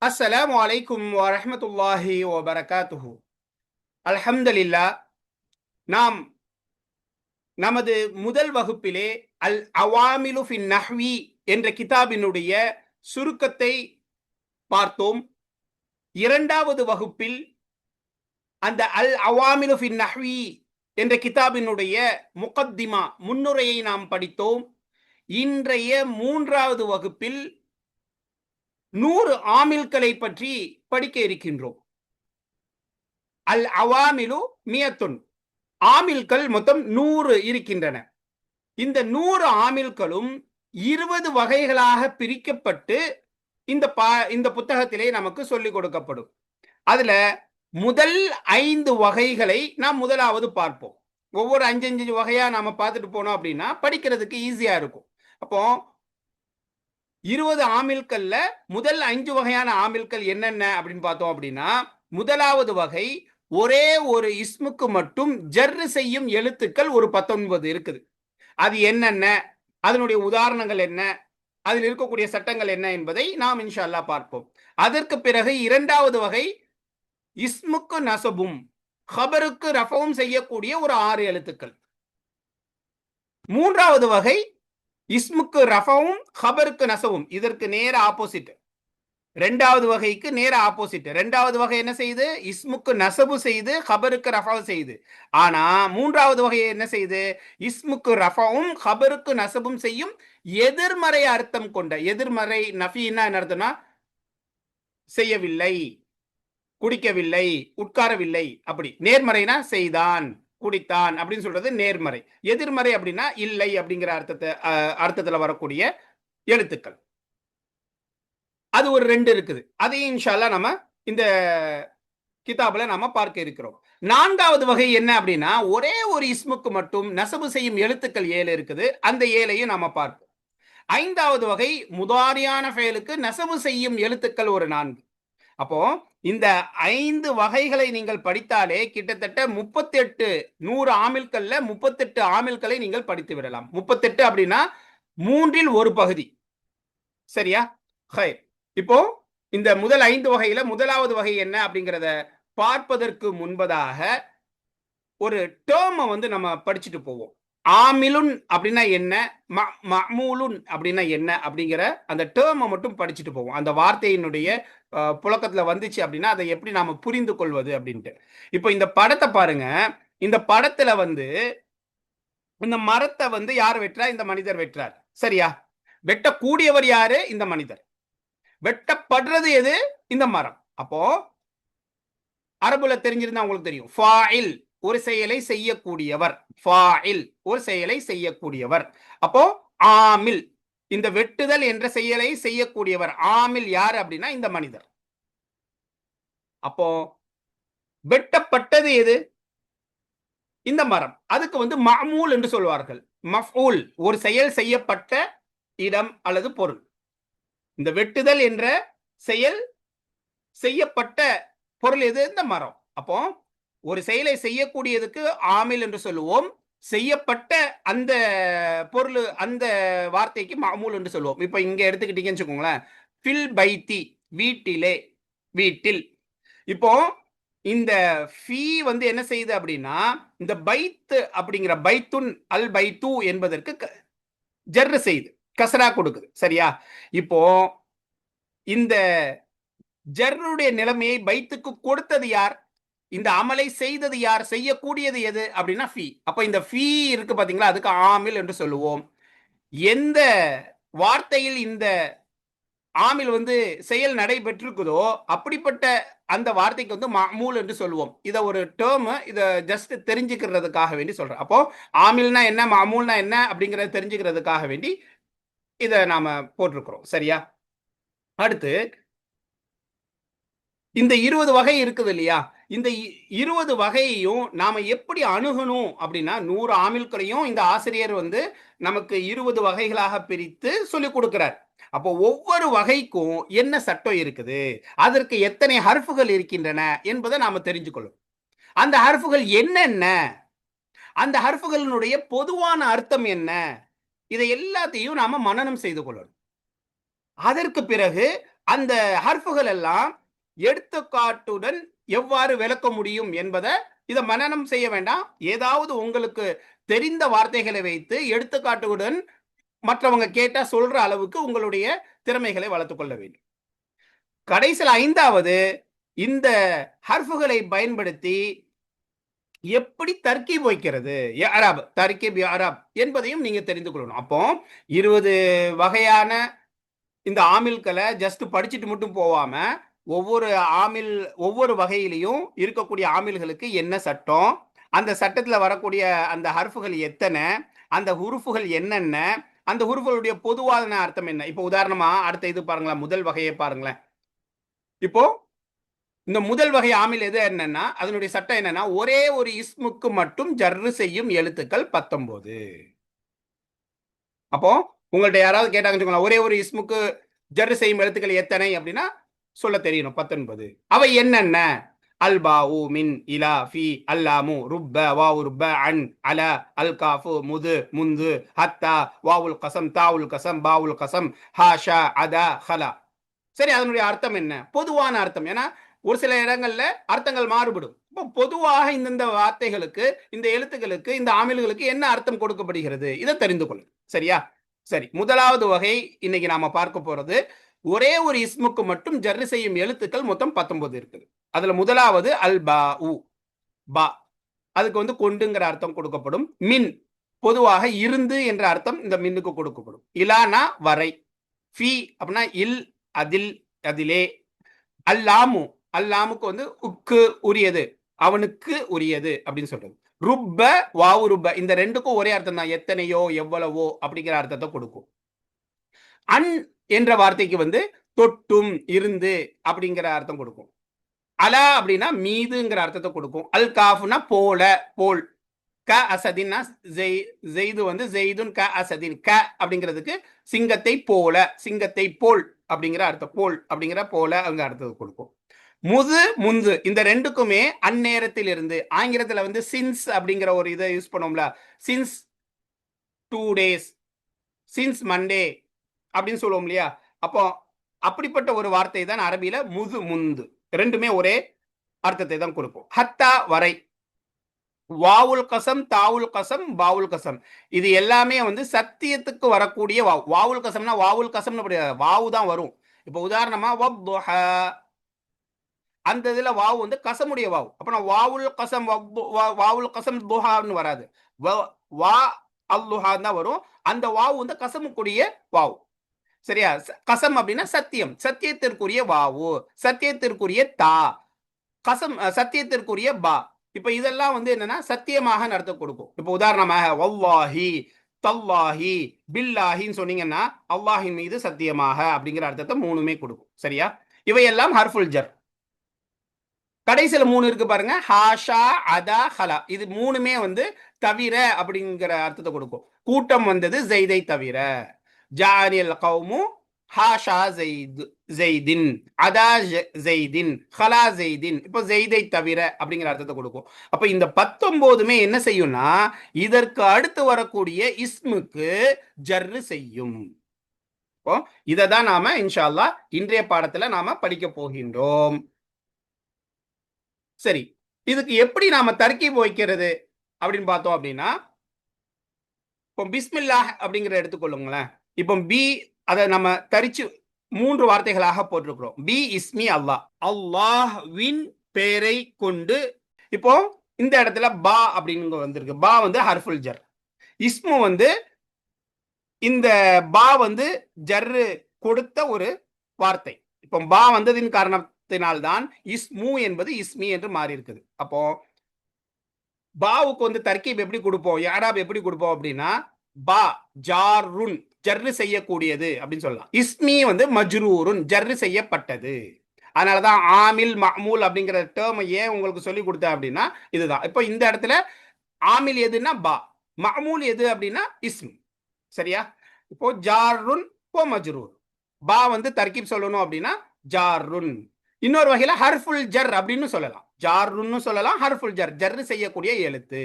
அஸ்ஸலாமு அலைக்கும் வரஹ்மத்துல்லாஹி வபரகாத்துஹு. அல்ஹம்துலில்லா. நாம் நமது முதல் வகுப்பிலே அல் அவாமிலு ஃபின் நஹ்வி என்ற கிதாபினுடைய சுருக்கத்தை பார்த்தோம். இரண்டாவது வகுப்பில் அந்த அல் அவாமிலு ஃபின் நஹ்வி என்ற கிதாபினுடைய முகத்திமா முன்னுரையை நாம் படித்தோம். இன்றைய மூன்றாவது வகுப்பில் 100 ஆமில்களை பற்றி படிக்க இருக்கின்றோம். அல் அவாமிலு மியத்துன், ஆமில்கள் மொத்தம் 100 இருக்கின்றன. இந்த 100 ஆமில்களும் 20 வகைகளாக பிரிக்கப்பட்டு இந்த புத்தகத்திலே நமக்கு சொல்லிக் கொடுக்கப்படும். அதுல முதல் 5 வகைகளை நாம் முதலாவது பார்ப்போம். ஒவ்வொரு 5 வகையா நாம பார்த்துட்டு போனோம் அப்படின்னா படிக்கிறதுக்கு ஈஸியா இருக்கும். அப்போ 20 ஆமில்கள்ல முதல் 5 வகையான ஆமில்கள் என்னென்ன அப்படின்னு பார்த்தோம் அப்படின்னா, முதலாவது வகை ஒரே ஒரு இஸ்முக்கு மட்டும் ஜர்ரு செய்யும் எழுத்துக்கள் ஒரு 19 இருக்குது. அது என்னென்ன, அதனுடைய உதாரணங்கள் என்ன, அதில் இருக்கக்கூடிய சட்டங்கள் என்ன என்பதை நாம் இன்ஷா அல்லாஹ் பார்ப்போம். அதற்கு பிறகு இரண்டாவது வகை இஸ்முக்கு நசபும் ஹபருக்கு ரஃபவும் செய்யக்கூடிய ஒரு 6 எழுத்துக்கள். மூன்றாவது வகை இஸ்முக்கு ரஃபவும் ஹபருக்கு நசவும், இதற்கு நேர ஆப்போசிட். ரெண்டாவது வகைக்கு நேர ஆப்போசிட். ரெண்டாவது வகை என்ன செய்யுது? இஸ்முக்கு நசபு செய்து ஹபருக்கு ரஃபவு செய்யுது. ஆனா மூன்றாவது வகை என்ன செய்யுது? இஸ்முக்கு ரஃபவும் ஹபருக்கு நசபும் செய்யும் எதிர்மறை அர்த்தம் கொண்ட, எதிர்மறை நஃபின்னா என்ன அர்த்தம்னா செய்யவில்லை, குடிக்கவில்லை, உட்காரவில்லை, அப்படி. நேர்மறைனா செய்தான், குடித்தான் அப்படின்னு சொல்றது நேர்மறை. எதிர்மறை அப்படின்னா இல்லை அப்படிங்கிற அர்த்தத்துல வரக்கூடிய எழுத்துக்கள். அது ஒரு 2 இருக்குது. அதையும் இன்ஷா அல்லாஹ் நம்ம இந்த கிதாபுல நாம பார்க்க இருக்கிறோம். நான்காவது வகை என்ன அப்படின்னா, ஒரே ஒரு இஸ்முக்கு மட்டும் நசபு செய்யும் எழுத்துக்கள் 7 இருக்குது. அந்த 7ஐயும் நாம பார்ப்போம். ஐந்தாவது வகை முதாரியான ஃபெயலுக்கு நசபு செய்யும் எழுத்துக்கள் ஒரு 4. அப்போ இந்த 5 வகைகளை நீங்கள் படித்தாலே கிட்டத்தட்ட 38, 100 ஆமில்கள்ல 38 ஆமில்களை நீங்கள் படித்து விடலாம். 38 அப்படின்னா 3இல் ஒரு பகுதி. சரியா? ஹைர். இப்போ இந்த முதல் 5 வகையில முதலாவது வகை என்ன அப்படிங்கிறத பார்ப்பதற்கு முன்பதாக ஒரு டேர்மை நம்ம படிச்சுட்டு போவோம். ஆமிலுன் அப்படின்னா என்ன, மஅமூலுன் அப்படின்னா என்ன அப்படிங்கிற அந்த டேர்மை மட்டும் படிச்சுட்டு போவோம். அந்த வார்த்தையினுடைய புழக்கத்துல வந்துச்சு அப்படின்னா அதை எப்படி நாம புரிந்து கொள்வது அப்படின்ட்டு. இப்போ இந்த படத்தை பாருங்க. இந்த படத்துல இந்த மரத்தை யார் வெட்டுறா? இந்த மனிதர் வெட்டுறார். சரியா? வெட்டக்கூடியவர் யாரு? இந்த மனிதர். வெட்டப்படுறது எது? இந்த மரம். அப்போ அரபுல தெரிஞ்சிருந்தா உங்களுக்கு தெரியும். ஃபாயில் ஒரு செயலை செய்யக்கூடியவர். ஃபாயில் ஒரு செயலை செய்யக்கூடியவர். அப்போ ஆமில் இந்த வெட்டுதல் என்ற செயலை செய்யக்கூடியவர். ஆமில் யார் அப்படின்னா இந்த மனிதர். அப்போ வெட்டப்பட்டது எது? இந்த மரம். அதுக்கு மஅமூல் என்று சொல்வார்கள். மஃஊல் ஒரு செயல் செய்யப்பட்ட இடம் அல்லது பொருள். இந்த வெட்டுதல் என்ற செயல் செய்யப்பட்ட பொருள் எது? இந்த மரம். அப்போ ஒரு செயலை செய்யக்கூடியதுக்கு ஆமில் என்று சொல்லுவோம். செய்யப்பட்ட அந்த பொருள், அந்த வார்த்தைக்கு மஅமூல் என்று சொல்லுவோம். இப்ப இங்க எடுத்துக்கிட்டீங்கன்னு வச்சுக்கோங்களேன். ஃபில் பைத்தி வீட்டிலே, வீட்டில். இப்போ இந்த ஃபீ என்ன செய்யுது அப்படின்னா, இந்த பைத் அப்படிங்கிற பைத்துன் அல் பைத்து என்பதற்கு ஜர்ரு செய்யுது, கஸ்ரா கொடுக்குது. சரியா? இப்போ இந்த ஜர்ருடைய நிலைமையை பைத்துக்கு கொடுத்தது யார்? இந்த அமலை செய்தது யார்? செய்யக்கூடியது எது அப்படின்னா ஃபீ. அப்ப இந்த ஃபீ இருக்கு பாத்தீங்களா, அதுக்கு ஆமில் என்று சொல்லுவோம். எந்த வார்த்தையில் இந்த ஆமில் செயல் நடைபெற்றிருக்குதோ அப்படிப்பட்ட அந்த வார்த்தைக்கு மஅமூல் என்று சொல்லுவோம். இத ஒரு டேர்ம், இத ஜஸ்ட் தெரிஞ்சுக்கிறதுக்காக வேண்டி சொல்றேன். அப்போ ஆமில்னா என்ன, மஅமூல்னா என்ன அப்படிங்கறத தெரிஞ்சுக்கிறதுக்காக வேண்டி இத நாம போட்டிருக்கிறோம். சரியா? அடுத்து இந்த 20 வகை இருக்குது இல்லையா? இந்த 20 வகையையும் நாம எப்படி அணுகணும் அப்படின்னா, 100 ஆமில்களையும் இந்த ஆசிரியர் நமக்கு 20 வகைகளாக பிரித்து சொல்லிக் கொடுக்கிறார். அப்போ ஒவ்வொரு வகைக்கும் என்ன சட்டம் இருக்குது, அதற்கு எத்தனை ஹர்ஃபுகள் இருக்கின்றன என்பதை நாம தெரிஞ்சுக்கொள்ளும். அந்த ஹர்ஃபுகள் என்னென்ன, அந்த ஹர்ஃபுகளினுடைய பொதுவான அர்த்தம் என்ன, இதை எல்லாத்தையும் நாம மனனம் செய்து கொள்ளணும். அதற்கு பிறகு அந்த ஹர்ஃபுகள் எல்லாம் எடுத்துக்காட்டுடன் எவ்வாறு விளக்க முடியும் என்பதை இதை மனனம் செய்ய வேண்டாம். ஏதாவது உங்களுக்கு தெரிந்த வார்த்தைகளை வைத்து எடுத்துக்காட்டுடன் மற்றவங்க கேட்டா சொல்ற அளவுக்கு உங்களுடைய திறமைகளை வளர்த்துக் கொள்ள வேண்டும். கடைசியில் 5வது இந்த ஹர்ஃபுகளை பயன்படுத்தி எப்படி தர்கீப் வைக்கிறது, இஅராப், தர்கீப் இஅராப் என்பதையும் நீங்க தெரிந்து கொள்ளணும். அப்போ 20 வகையான இந்த ஆமில்களை ஜஸ்ட் படிச்சுட்டு மட்டும் போவாம ஒவ்வொரு ஆமில் ஒவ்வொரு வகையிலையும் இருக்கக்கூடிய ஆமில்களுக்கு என்ன சட்டம், அந்த சட்டத்துல வரக்கூடிய அந்த ஹர்ஃபுகள் எத்தனை, அந்த ஹுருஃபுகள் என்னென்ன, அந்த ஹுருஃபுகளுடைய பொதுவான அர்த்தம் என்ன. இப்போ உதாரணமா அடுத்த இது பாருங்களேன், முதல் வகையை பாருங்களேன். இப்போ இந்த முதல் வகை ஆமில் எது என்னன்னா அதனுடைய சட்டம் என்னன்னா ஒரே ஒரு இஸ்முக்கு மட்டும் ஜர்ரு செய்யும் எழுத்துக்கள் 19. அப்போ உங்கள்ட்ட யாராவது கேட்டாங்க ஒரே ஒரு இஸ்முக்கு ஜர்ரு செய்யும் எழுத்துக்கள் எத்தனை அப்படின்னா சொல்ல தெரியணும் 19. அவை என்னென்ன? அல்பாவு, மின், இலா, ஃபி, அல்லாமு, ருப்ப, வாவு, ருப்ப, அன், அல, அல்காஃபு, முது, முந்து, ஹத்தா, வாவுல் கசம், தாவுல் கசம், பாவுல் கசம், ஹாஷா, அதா, ஹலா. சரி, அதனுடைய அர்த்தம் என்ன? பொதுவான அர்த்தம். ஏன்னா ஒரு சில இடங்கள்ல அர்த்தங்கள் மாறுபடும். இப்போ பொதுவாக இந்த வார்த்தைகளுக்கு, இந்த எழுத்துக்களுக்கு, இந்த ஆமில்களுக்கு என்ன அர்த்தம் கொடுக்கப்படுகிறது இதை தெரிந்து கொள்ளும். சரியா? சரி, முதலாவது வகை இன்னைக்கு நாம பார்க்க போறது ஒரே ஒரு இஸ்முக்கு மட்டும் ஜர்ரு செய்யும் எழுத்துக்கள் மொத்தம் 19 இருக்குது. அதுல முதலாவது அல் பா உ, பா. அதுக்கு வந்து கொண்டுங்கிற அர்த்தம் கொடுக்கப்படும். மின், பொதுவாக இருந்து என்ற அர்த்தம் இந்த மின்னுக்கு கொடுக்கப்படும். இலானா வரை, ஃபி அப்படின்னா இல், அதில், அதிலே. அல்லாமு, அல்லாமுக்கு வந்து உக்கு உரியது, அவனுக்கு உரியது அப்படின்னு சொல்றது. ருப்ப, வாவு ருப்ப, இந்த ரெண்டுக்கும் ஒரே அர்த்தம் தான், எத்தனையோ எவ்வளவோ அப்படிங்கிற அர்த்தத்தை கொடுக்கும். அன் என்ற வார்த்தைக்கு வந்து தொட்டும், இருந்து அப்படிங்கிற அர்த்தம் கொடுக்கும். அலா அப்படின்னா மீதுங்கிற அர்த்தத்தை கொடுக்கும். அல் காஃப்னா போல, போல். க அசதின்னா ஜெய்து வந்து ஜெய்துன் க அசதின், க அப்படிங்கிறதுக்கு சிங்கத்தை போல, சிங்கத்தை போல் அப்படிங்கிற அர்த்தம், போல் அப்படிங்கிற போல அங்க அர்த்தத்தை கொடுக்கும். முது, முந்து, இந்த ரெண்டுக்குமே அந்நேரத்தில் இருந்து, ஆங்கிலத்துல வந்து சின்ஸ் அப்படிங்கிற ஒரு இதை யூஸ் பண்ணோம்ல, சின்ஸ் 2 days, சின்ஸ் மண்டே அப்படின்னு சொல்லுவோம் இல்லையா. அப்போ அப்படிப்பட்ட ஒரு வார்த்தை தான் அரபியில முது, முந்து, ரெண்டுமே ஒரே அர்த்தத்தை தான் கொடுக்கும். ஹத்தா வரை, வாவுல் கசம், தாவுல் கசம், பாவுல் கசம், இது எல்லாமே வந்து சத்தியத்துக்கு வரக்கூடிய வாவு. வாவுல் கசம்னா வாவுல் கசம்னு வாவு தான் வரும். இப்போ உதாரணமா அந்த இதுல வாவு வந்து கசமுடைய வாவு. அப்ப வாவுல் கசம், வாவுல் கசம் துஹான்னு வராது, வா அல்லுஹான் தான் வரும். அந்த வாவு வந்து கசமுக்குரிய வாவு. சரியா? கசம் அப்படின்னா சத்தியம், சத்தியத்திற்குரிய வாவு, சத்தியத்திற்குரிய தா, கசம் சத்தியத்திற்குரிய பா. இப்ப இதெல்லாம் வந்து என்னன்னா சத்தியமாக நடத்த கொடுக்கும். இப்ப உதாரணமாக வல்லாஹி, தல்லாஹி, பில்லாஹின்னு சொன்னீங்கன்னா அல்லாஹின் மீது சத்தியமாக அப்படிங்கிற அர்த்தத்தை மூணுமே கொடுக்கும். சரியா? இவையெல்லாம் ஹர்ஃபுல் ஜர். கடைசியில 3 இருக்கு பாருங்க, ஹாஷா, அதா, ஹலா. இது மூணுமே வந்து தவிர அப்படிங்கிற அர்த்தத்தை கொடுக்கும். கூட்டம் வந்தது ஜெய்தை தவிர. ஜானியல் கௌமு ஹாஷா ஜெய்தின், அதா ஜெய்தின், ஹலா ஜெய்தின். இப்போ ஜெய்தை தவிர அப்படிங்கிற அர்த்தத்தை கொடுக்கும். அப்ப இந்த 19மே என்ன செய்யும்னா இதற்கு அடுத்து வரக்கூடிய இஸ்முக்கு ஜர்ரு செய்யும். இப்போ இதை தான் நாம இன்ஷா அல்லாஹ் இன்றைய பாடத்துல நாம படிக்க போகின்றோம். சரி, இதுக்கு எப்படி நாம தர்கீப் வைக்கிறது அப்படின்னு பார்த்தோம் அப்படின்னா, இப்போ பிஸ்மில்லாஹ் அப்படிங்கிற எடுத்துக்கொள்ளுங்களேன். இப்போ பி அதை நம்ம தரிச்சு 3 வார்த்தைகளாக போட்டிருக்கிறோம். பி இஸ்மி அல்லாஹ், அல்லாஹ்வின் பெயரை கொண்டு. இப்போ இந்த இடத்துல பா அப்படின்னு வந்திருக்கு. பா வந்து ஹர்ஃபுல் ஜர். இஸ்மு வந்து இந்த பா வந்து ஜர்ரு கொடுத்த ஒரு வார்த்தை. இப்போ பா வந்ததின் காரணத்தினால்தான் இஸ்மு என்பது இஸ்மி என்று மாறி இருக்குது. அப்போ பாவுக்கு வந்து தர்கீப் எப்படி கொடுப்போம், யாராப் எப்படி கொடுப்போம் அப்படின்னா, பா ஜாருன், ஜர்ரு செய்யக்கூடியது அப்படின்னு சொல்லலாம். இஸ்மி வந்து மஜ்ரூருன், ஜர்ரு செய்யப்பட்டது. அதனாலதான் ஆமில் மஅமூல் அப்படிங்கிற டேர்ம் ஏன் உங்களுக்கு சொல்லி கொடுத்தேன் அப்படின்னா இதுதான். இப்போ இந்த இடத்துல ஆமில் எதுன்னா பா, மஅமூல் எது அப்படின்னா இஸ்மி. சரியா? இப்போ ஜாருன், இப்போ மஜ்ரூர். பா வந்து தர்கீப் சொல்லணும் அப்படின்னா ஜாருன். இன்னொரு வகையில ஹர்ஃபுல் ஜர் அப்படின்னு சொல்லலாம். ஜாருன்னு சொல்லலாம், ஹர்ஃபுல் ஜர், ஜர்ரு செய்யக்கூடிய எழுத்து.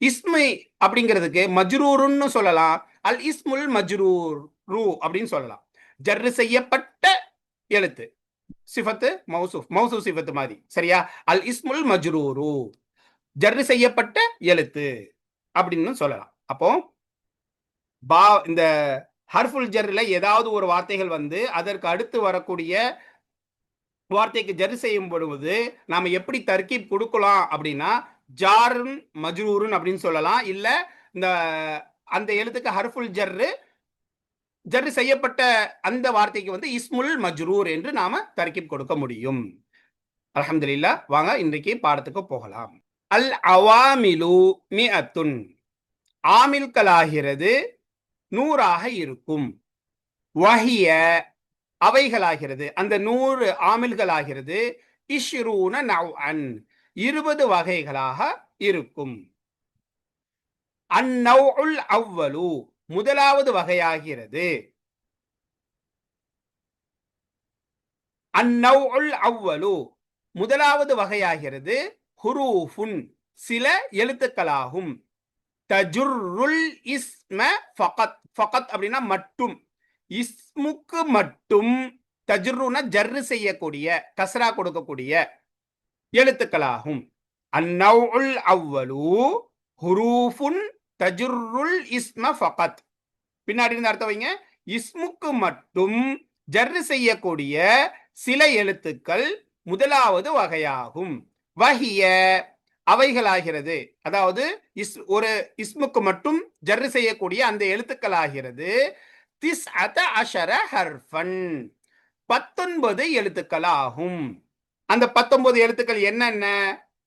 இஸ்மி அப்படிங்கிறதுக்கு மஜ்ரூருன்னு சொல்லலாம், அல் இஸ்முல் மஜ்ரூர் ரூ அப்படின்னு சொல்லலாம். ஜர்ரு செய்யப்பட்ட எழுத்து. சிஃபத்து மௌசூஃப், மௌசூஃப் சிஃபத்து மாதிரி. சரியா? அல் இஸ்முல் மஜ்ரூரு, ஜர்ரு செய்யப்பட்ட எழுத்து அப்படின்னு சொல்லலாம். அப்போ இந்த ஹர்ஃபுல் ஜர்ல ஏதாவது ஒரு வார்த்தைகள் வந்து அதற்கு அடுத்து வரக்கூடிய வார்த்தைக்கு ஜர்ரு செய்யும் பொழுது நாம எப்படி தர்கீப் கொடுக்கலாம் அப்படின்னா, ஜாருன் மஜ்ரூருன் அப்படின்னு சொல்லலாம். இல்ல இந்த அந்த எழுத்துக்கு ஹர்ஃபுல் ஜர்ரு செய்யப்பட்ட அந்த வார்த்தைக்கு வந்து இஸ்முல் மஜ்ரூர் என்று நாம தர்கீப் கொடுக்க முடியும். அல்ஹம்துலில்லாஹ். வாங்க இன்றைக்கு பாடத்துக்கு போகலாம். அல் அவாமிலு மிஅத்துன், ஆமில்களாகிறது 100ஆக இருக்கும். வஹிய, அவைகளாகிறது, அந்த 100 ஆமில்களாகிறது இஷ்ரூன நவ்அன், 20 வகைகளாக இருக்கும். அந்நவ்உல் அவ்வலு, முதலாவது வகையாகிறது. அந்நவ்உல் அவ்வலு, முதலாவது வகையாகிறது ஹுரூஃபுன், சில எழுத்துக்களாகும். தஜுர்ருல் இஸ்ம ஃபகத், ஃபகத் அப்படின்னா மட்டும், இஸ்முக்கு மட்டும், தஜுர்ருனா ஜர்ரு செய்யக்கூடிய, கஸ்ரா கொடுக்கக்கூடிய எழுத்துக்களாகும். அந்நவ்உல் அவ்வலு ஹுரூஃபுன் தஜுர்ருல் இஸ்ம ஃபகத். பின்னாடி இருந்து அர்த்தம் வைங்க. இஸ்முக்கு மட்டும் ஜர்ரு செய்யக்கூடிய சில எழுத்துக்கள் முதலாவது வகையாகும். வஹிய, அவைகளாகிறது, அதாவது ஒரு இஸ்முக்கு மட்டும் ஜர்ரு செய்யக்கூடிய அந்த எழுத்துக்களாகிறது திஸ்அத அஷர ஹர்ஃபன், 19 எழுத்துக்களாகும். அந்த 19 எழுத்துக்கள் என்னென்ன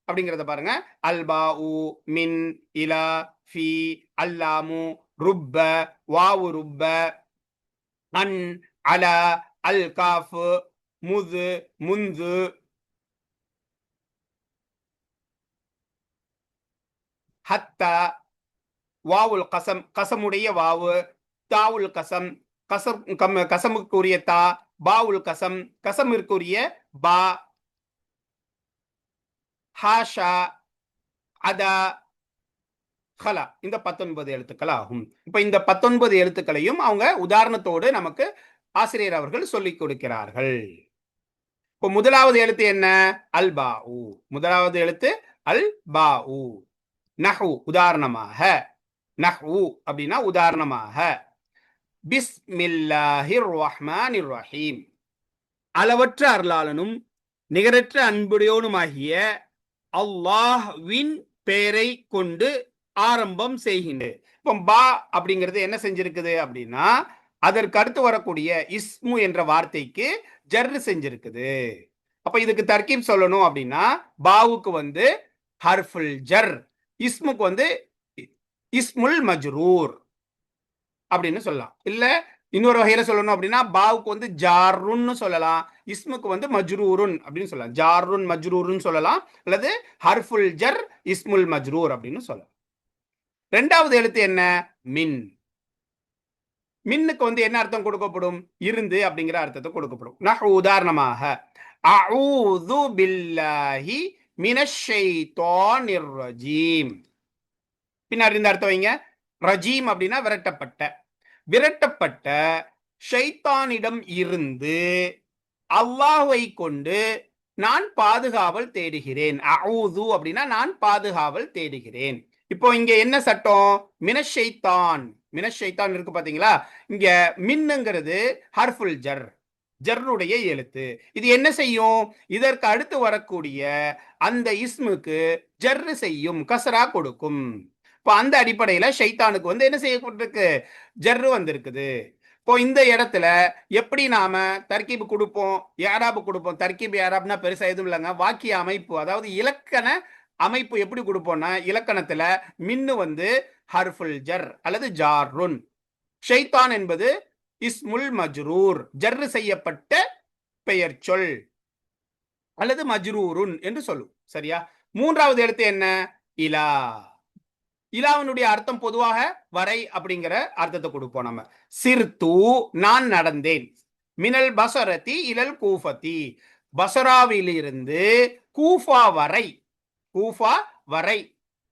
அப்படிங்கறத பாருங்க. அல்பாஉ, மின், இலா, ஃபி, அல்லாமு, ருப்ப, வாவு ருப்ப, அன், அலா, அல் காஃப், முது, முந்து, ஹத்தா, வாவுல் கசம், கசமுடைய வாவு, தாவுல் கசம், கசமுக்குரிய தா, பாவுல் கசம், கசமிற்குரிய பா, ஹாஷா, அதா, ஹலா, இந்த 19 எழுத்துக்கள் ஆகும். இப்ப இந்த 19 எழுத்துக்களையும் அவங்க உதாரணத்தோடு நமக்கு ஆசிரியர் அவர்கள் சொல்லிக் கொடுக்கிறார்கள். இப்போ முதலாவது எழுத்து என்ன? அல் பாஉ. முதலாவது எழுத்து அல் பாஉ. நஹு, உதாரணமாக. நஹு அப்படின்னா உதாரணமாக. பிஸ்மில்லாஹிர் ரஹ்மானிர் ரஹீம், அளவற்ற அருளாளனும் நிகரற்ற அன்புடையோனுமாகிய அல்லாஹ்வின் பெயரை கொண்டு ஆரம்பம் செய்கின்றேன். இப்போ பா அப்படிங்கிறது என்ன செஞ்சிருக்குது அப்படின்னா, அதற்கு அடுத்து வரக்கூடிய இஸ்மு என்ற வார்த்தைக்கு ஜர்ரு செஞ்சிருக்குது. அப்ப இதுக்கு தர்கீப் சொல்லணும் அப்படின்னா, பாவுக்கு வந்து ஹர்ஃபுல் ஜர், இஸ்முக்கு வந்து இஸ்முல் மஜ்ரூர் அப்படின்னு சொல்லலாம். இல்ல இன்னொரு வகையில சொல்லணும் அப்படின்னா, பாவுக்கு வந்து ஜாருன்னு சொல்லலாம், இஸ்முக்கு வந்து மஜ்ரூருன் அப்படின்னு சொல்லலாம். ஜாருன் மஜ்ரூருன்னு சொல்லலாம், அல்லது ஹர்ஃபுல் ஜர் இஸ்முல் மஜ்ரூர் அப்படின்னு சொல்லலாம். இரண்டாவது எழுத்து என்ன? மின். மின்னுக்கு வந்து என்ன அர்த்தம் கொடுக்கப்படும்? இருந்து அப்படிங்கிற அர்த்தத்தை கொடுக்கப்படும். நஹு, உதாரணமாக அஊது பில்லாஹி மினஷ் ஷைத்தானிர் ரஜீம். பின்னாடி இந்த அர்த்தம் வைங்க. ரஜீம் அப்படின்னா விரட்டப்பட்ட, விரட்டப்பட்ட ஷைத்தானிடம் இருந்து அல்லாஹ்வை கொண்டு நான் பாதுகாவல் தேடுகிறேன். அஊது அப்படின்னா நான் பாதுகாவல் தேடுகிறேன். இப்போ இங்க என்ன சட்டம்? மினஷைத்தான், மினஷைத்தான் இருக்கு பாத்தீங்களா? இங்க மின்னுங்கிறது ஹர்ஃபுல் ஜர், ஜர்ருடைய எழுத்து. இது என்ன செய்யும்? இதற்கு அடுத்து வரக்கூடிய அந்த இஸ்முக்கு ஜர்ரு செய்யும், கசரா கொடுக்கும். இப்போ அந்த அடிப்படையில ஷைத்தானுக்கு வந்து என்ன செய்யப்பட்டிருக்கு? ஜர்ரு வந்திருக்குது. இப்போ இந்த இடத்துல எப்படி நாம தர்கீப் கொடுப்போம், யாராபு கொடுப்போம்? தர்கீப் யாராப்னா பெருசா எதுவும் இல்லைங்க. வாக்கிய அமைப்பு, அதாவது இலக்கண அமைப்பு எப்படி கொடுப்போம்னா, இலக்கணத்துல மின்னு வந்து ஹர்ஃபுல் ஜர் அல்லது ஜாருன், ஷைத்தான் என்பது இஸ்முல் மஜ்ரூர், ஜர்ரு செய்யப்பட்ட பெயர் சொல் அல்லது மஜ்ரூருன் என்று சொல்லும். சரியா? மூன்றாவது எழுத்து என்ன? இலா. இலாவினுடைய அர்த்தம் பொதுவாக வரை அப்படிங்கிற அர்த்தத்தை கொடுப்போம் நம்ம. சிர்து, நான் நடந்தேன். மினல் பசரதி இலல் கூஃபதி, பசராவிலிருந்து கூஃபா வரை, கூஃபா வரை.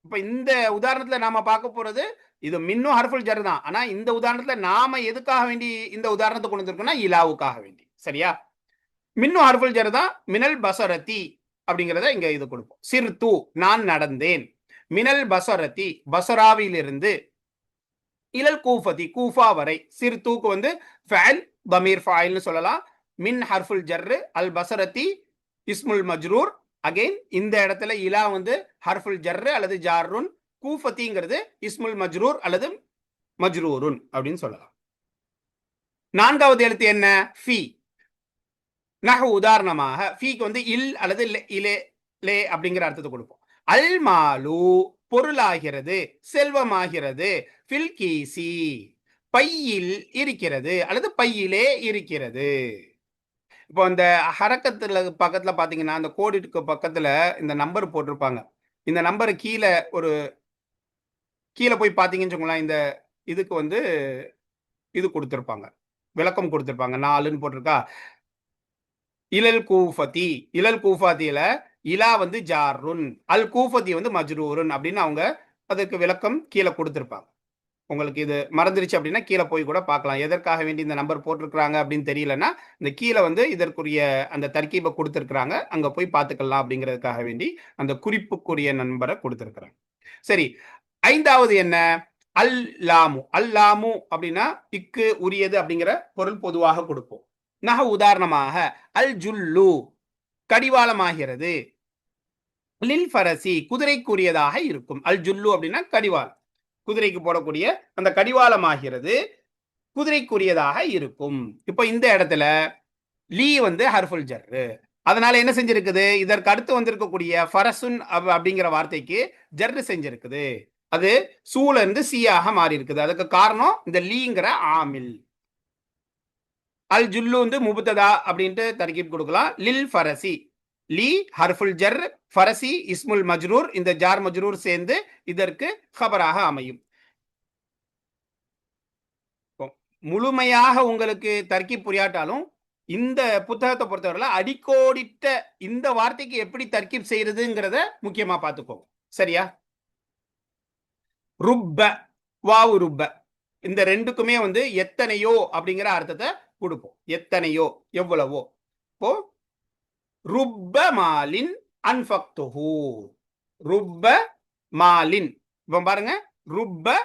இப்ப இந்த உதாரணத்துல நாம பார்க்க போறது இது மின்னும் ஹர்ஃபுல் ஜர் தான். ஆனா இந்த உதாரணத்துல நாம எதுக்காக வேண்டி இந்த உதாரணத்தை கொண்டு வந்திருக்கோம்னா, இலாவுக்காக வேண்டி. சரியா? மின்னு ஹர்ஃபுல் ஜர் தான் மினல் பசரதி அப்படிங்கிறத இங்க இது கொடுப்போம். சிர்து நான் நடந்தேன். மினல் பசரதி பசராவிலிருந்து இலல் கூஃபதி கூஃபா வரை. சிர்துக்கு வந்து ஃபஅல் தமீர் ஃபாயில்னு சொல்லலாம். மின் ஹர்ஃபுல் ஜர் அல் பசரதி இஸ்முல் மஜ்ரூர். அகைன் இந்த இடத்துல இலா வந்து ஹர்ஃபுல் ஜர் அல்லது ஜாருன். கூஃபதிங்கிறது இஸ்முல் மஜ்ரூர் அல்லது மஜ்ரூருன் அப்படின்னு சொல்லலாம். நான்காவது எழுத்து என்ன? ஃபி. நஹு உதாரணமாக ஃபீக்கு வந்து இல் அல்லது இலே லே அப்படிங்கிற அர்த்தத்தை கொடுப்போம். அல் மாலு பொருளாகிறது, செல்வமாகிறது. ஃபில் கீசி பையில் இருக்கிறது அல்லது பையிலே இருக்கிறது. இப்போ இந்த ஹரக்கத்துல பக்கத்துல பாத்தீங்கன்னா அந்த கோடிக்கு பக்கத்துல இந்த நம்பர் போட்டிருப்பாங்க. இந்த நம்பர் கீழே போய் பாத்தீங்கன்னு வச்சுக்கோங்களேன், இந்த இதுக்கு வந்து இது கொடுத்திருப்பாங்க, விளக்கம் கொடுத்திருப்பாங்க. 4ன்னு போட்டிருக்கா. இலல் கூஃபதி, இலல் கூஃபாத்தியில இலா வந்து ஜாருன், அல் கூஃபதி வந்து மஜ்ரூருன் அப்படின்னு அவங்க அதுக்கு விளக்கம் கீழே கொடுத்திருப்பாங்க. உங்களுக்கு இது மறந்துருச்சு அப்படின்னா கீழே போய் கூட பார்க்கலாம். எதற்காக வேண்டி இந்த நம்பர் போட்டிருக்கிறாங்க அப்படின்னு தெரியலன்னா இந்த கீழே வந்து இதற்குரிய அந்த தர்கீபை கொடுத்திருக்கிறாங்க, அங்க போய் பார்த்துக்கலாம் அப்படிங்கிறதுக்காக வேண்டி அந்த குறிப்புக்குரிய நம்பரை கொடுத்திருக்கிறாங்க. சரி, 5வது என்ன? அல் லாமு. அல் லாமு அப்படின்னா இக்கு உரியது அப்படிங்கிற பொருள் பொதுவாக கொடுப்போம். நக உதாரணமாக அல் ஜுல்லு கடிவாளமாகிறது. லில் ஃபரசி குதிரைக்குரியதாக இருக்கும். அல் ஜுல்லு அப்படின்னா கடிவாளம், குதிரைக்கு போடக்கூடிய அந்த கடிவாளமாகிறது குதிரைக்குரியதாக இருக்கும். இப்ப இந்த இடத்துல லீ வந்து ஹர்ஃபுல் ஜர், அதனால என்ன செஞ்சிருக்குது? இதற்கு அடுத்து வந்திருக்கக்கூடிய ஃபரசுன் அப்படிங்கிற வார்த்தைக்கு ஜர்ரு செஞ்சிருக்குது. அது சூல இருந்து சியாக மாறி இருக்குது. அதுக்கு காரணம் இந்த லீங்கிற ஆமில். அல் ஜுல்லு வந்து முபுத்ததா அப்படின்ட்டு தர்கீப் கொடுக்கலாம். லில் ஃபரசி லீ ஹர்ஃபுல் ஜர், ஃபரசி இஸ்முல் மஜ்ரூர். இந்த ஜார் மஜ்ரூர் சேர்ந்து இதற்கு ஹபராக அமையும். முழுமையாக உங்களுக்கு தர்கீப் புரியாட்டாலும் இந்த புத்தகத்தை பொறுத்தவரை அடிக்கோடிட்ட இந்த வார்த்தைக்கு எப்படி தர்கீப் செய்யறதுங்கிறத முக்கியமா பார்த்துக்கோங்க. சரியா? ருப்ப, வாவு ருப்ப, இந்த ரெண்டுக்குமே வந்து எத்தனையோ அப்படிங்கிற அர்த்தத்தை கொடுப்போம். எத்தனையோ, எவ்வளவோ. இப்போ ருப்ப மாலின் அன்ஃபக்துஹு, ருப்ப மாலின். இப்போ பாருங்க, ருப்ப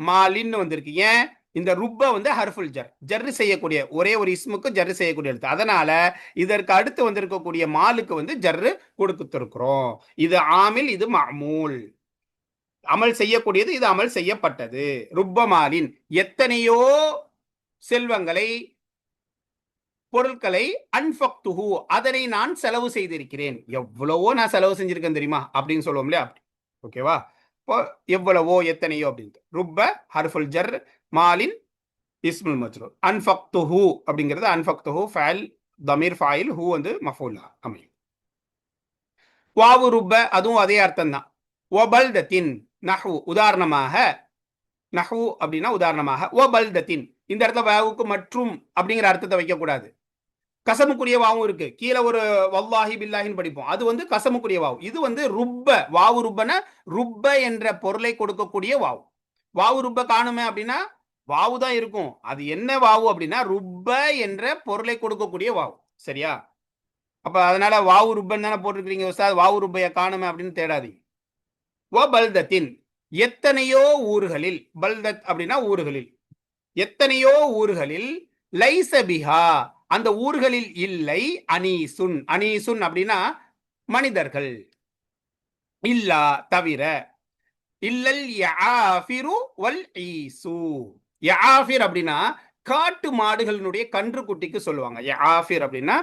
மாலின் வந்திருக்கு. ஏன்? இந்த ருப்ப வந்து ஹர்ஃபுல் ஜர், ஜர்ரு செய்யக்கூடிய ஒரே ஒரு இஸ்முக்கு ஜர்ரு செய்யக்கூடிய எழுத்து. அதனால இதற்கு அடுத்து வந்திருக்கக்கூடிய மாலுக்கு வந்து ஜர்ரு கொடுத்துருக்கிறோம். இது ஆமில், இது மஅமூல். அமல் செய்யக்கூடியது, இது அமல் செய்யப்பட்டது. ருப்ப மாலின் எத்தனையோ செல்வங்களை, பொருட்களை, அன்ஃபக்துஹு அதனை நான் செலவு செய்திருக்கிறேன். எவ்வளவோ நான் செலவு செஞ்சிருக்கேன் தெரியுமா அப்படின்னு சொல்லுவோம் இல்லையா? அப்படி. ஓகேவா? இப்போ எவ்வளவோ, எத்தனையோ அப்படின்ட்டு. ருப்ப ஹர்ஃபுல் ஜர், மாலின் இஸ்முல் மஜ்ரூர். அன்ஃபக்துஹு அப்படிங்கிறது அன்ஃபக்துஹு ஃபஅல் தமீர் ஃபாயில், ஹூ வந்து மஃபூலா அமையும். வாவு ருப்ப அதுவும் அதே அர்த்தம் தான். வபல்தத்தின் நஹு உதாரணமாக, நஹு அப்படின்னா உதாரணமாக. வபல்தத்தின் இந்த இடத்துல வாவுக்கு மற்றும் அப்படிங்கிற அர்த்தத்தை வைக்கக்கூடாது. கசமுக்குரிய வாவும் இருக்கு. கீழே ஒரு வல்லாஹி பில்லாஹின்னு படிப்போம், அது வந்து கசமுக்குரிய வாவு. இது வந்து ருப்ப, வாவு ருப்பன ருப்ப என்ற பொருளை கொடுக்கக்கூடிய வாவு. வாவு ருப்ப காணுமே அப்படின்னா வாவு தான் இருக்கும். அது என்ன வாவு அப்படின்னா ருப்ப என்ற பொருளை கொடுக்கக்கூடிய வாவு. சரியா? அப்ப அதனால வாவு ருப்பன் தானே போட்டிருக்கீங்க உஸ்தாத், வாவு ருப்பைய காணுமே அப்படின்னு தேடாதீங்க. வ பல்தத்தின் எத்தனையோ ஊர்களில், பல்தத் அப்படின்னா ஊர்களில், எத்தனையோ ஊர்களில், லைஸ பிஹா அந்த ஊர்களில் இல்லை, அனீசுன், அனீசுன் அப்படின்னா மனிதர்கள், இல்லா தவிர, இல்லல் யஆஃபிரு வல் ஈசு. யஆஃபிர் அப்படின்னா காட்டு மாடுகளினுடைய கன்றுக்குட்டிக்கு சொல்லுவாங்க. யஆஃபிர் அப்படின்னா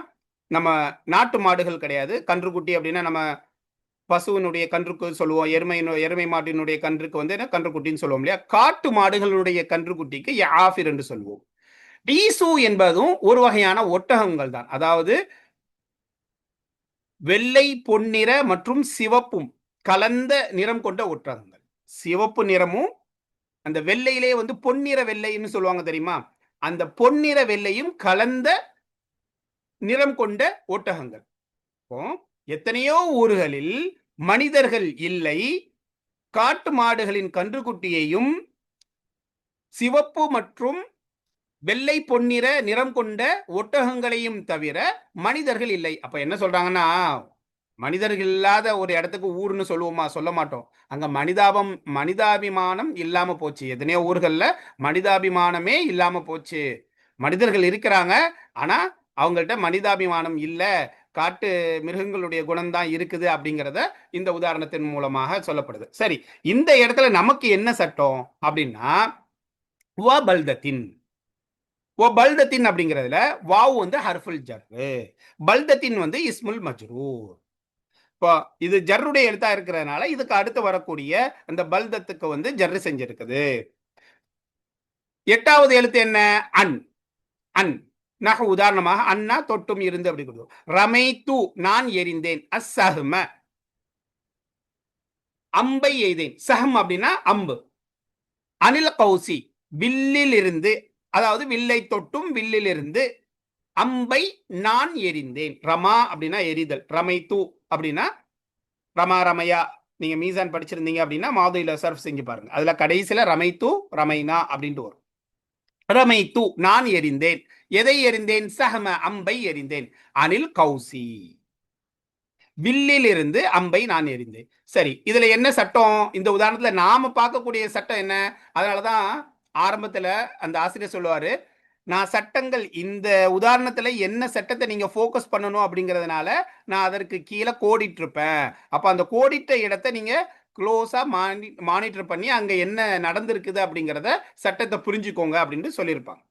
நம்ம நாட்டு மாடுகள் கிடையாது. கன்றுக்குட்டி அப்படின்னா நம்ம பசுவினுடைய கன்றுக்கு சொல்லுவோம், எருமை மாட்டினுடைய கன்றுக்கு வந்து கன்றுக்குட்டின்னு சொல்லுவோம் இல்லையா? காட்டு மாடுகளுடைய கன்றுக்குட்டிக்கு யஆஃபிர் என்று சொல்லுவோம். ஈசு என்பதும் ஒரு வகையான ஒட்டகங்கள் தான். அதாவது வெள்ளை, பொன்னிற மற்றும் சிவப்பும் கலந்த நிறம் கொண்ட ஒட்டகங்கள். சிவப்பு நிறமும் அந்த வெள்ளையிலே வந்து பொன்னிற வெள்ளைன்னு சொல்லுவாங்க தெரியுமா? அந்த பொன்னிற வெள்ளையும் கலந்த நிறம் கொண்ட ஒட்டகங்கள். எத்தனையோ ஊர்களில் மனிதர்கள் இல்லை, காட்டு மாடுகளின் கன்றுக்குட்டியையும் சிவப்பு மற்றும் வெள்ளை பொன்னிற நிறம் கொண்ட ஒட்டகங்களையும் தவிர மனிதர்கள் இல்லை. அப்ப என்ன சொல்றாங்கன்னா, மனிதர்கள் இல்லாத ஒரு இடத்துக்கு ஊர்ன்னு சொல்லுவோமா? சொல்ல மாட்டோம். அங்க மனிதாபிமானம் இல்லாம போச்சு. எத்தனையோ ஊர்கள்ல மனிதாபிமானமே இல்லாம போச்சு. மனிதர்கள் இருக்கிறாங்க. ஆனா, அவங்கள்ட்ட மனிதாபிமானம் இல்ல. காட்டு மிருகங்களுடைய குணம் தான் இருக்குது அப்படிங்கிறத இந்த உதாரணத்தின் மூலமாக சொல்லப்படுது. சரி, இந்த இடத்துல நமக்கு என்ன சட்டம் அப்படின்னா, பல்தத்தின் பல்தத்தின் அப்படிங்கிறதுல வாவ் வந்து ஹர்ஃபுல் ஜர்ரு, பல்தத்தின் வந்து இஸ்முல் மஜ்ரூர். இப்போ இது ஜர்ருடைய எழுத்தா இருக்கிறதுனால இதுக்கு அடுத்து வரக்கூடிய அந்த பல்தத்துக்கு வந்து ஜர்ரு செஞ்சிருக்குது. 8வது எழுத்து என்ன? அன். அன் நக உதாரணமாக அண்ணா தொட்டும் இருந்து அப்படி கொடுக்கும். ரமைத்து நான் எரிந்தேன். அஸ்ஸஹ்ம அம்பை எய்தேன். சஹம் அப்படின்னா அம்பு. அனில் கௌசி வில்லில் இருந்து, அதாவது வில்லை தொட்டும் வில்லில் இருந்து அம்பை நான் எரிந்தேன். ரமா அப்படின்னா எரிதல். ரமைத்து அப்படின்னா ரமா ரமையா. நீங்க மீசான் படிச்சிருந்தீங்க அப்படின்னா மாதுயில சர்ஃப் செஞ்சு பாருங்க. அதுல கடைசியில ரமைத்து ரமைனா அப்படின்ட்டு வரும். ரமைத்து நான் எரிந்தேன். எதை எரிந்தேன்? சஹம அம்பை எரிந்தேன். அனில் கௌசி வில்லில் இருந்து அம்பை நான் எரிந்தேன். சரி, இதுல என்ன சட்டம்? இந்த உதாரணத்துல நாம பார்க்கக்கூடிய சட்டம் என்ன? அதனாலதான் ஆரம்பத்துல அந்த ஆசிரியர் சொல்லுவாரு, நான் சட்டங்கள் இந்த உதாரணத்துல என்ன சட்டத்தை நீங்க ஃபோக்கஸ் பண்ணணும் அப்படிங்கிறதுனால நான் அதற்கு கீழே கோடிட்டு இருப்பேன். அப்ப அந்த கோடிட்ட இடத்தை நீங்க க்ளோஸா மானிட்டர் பண்ணி அங்க என்ன நடந்திருக்குது அப்படிங்கிறத சட்டத்தை புரிஞ்சுக்கோங்க அப்படின்னு சொல்லியிருப்பாங்க.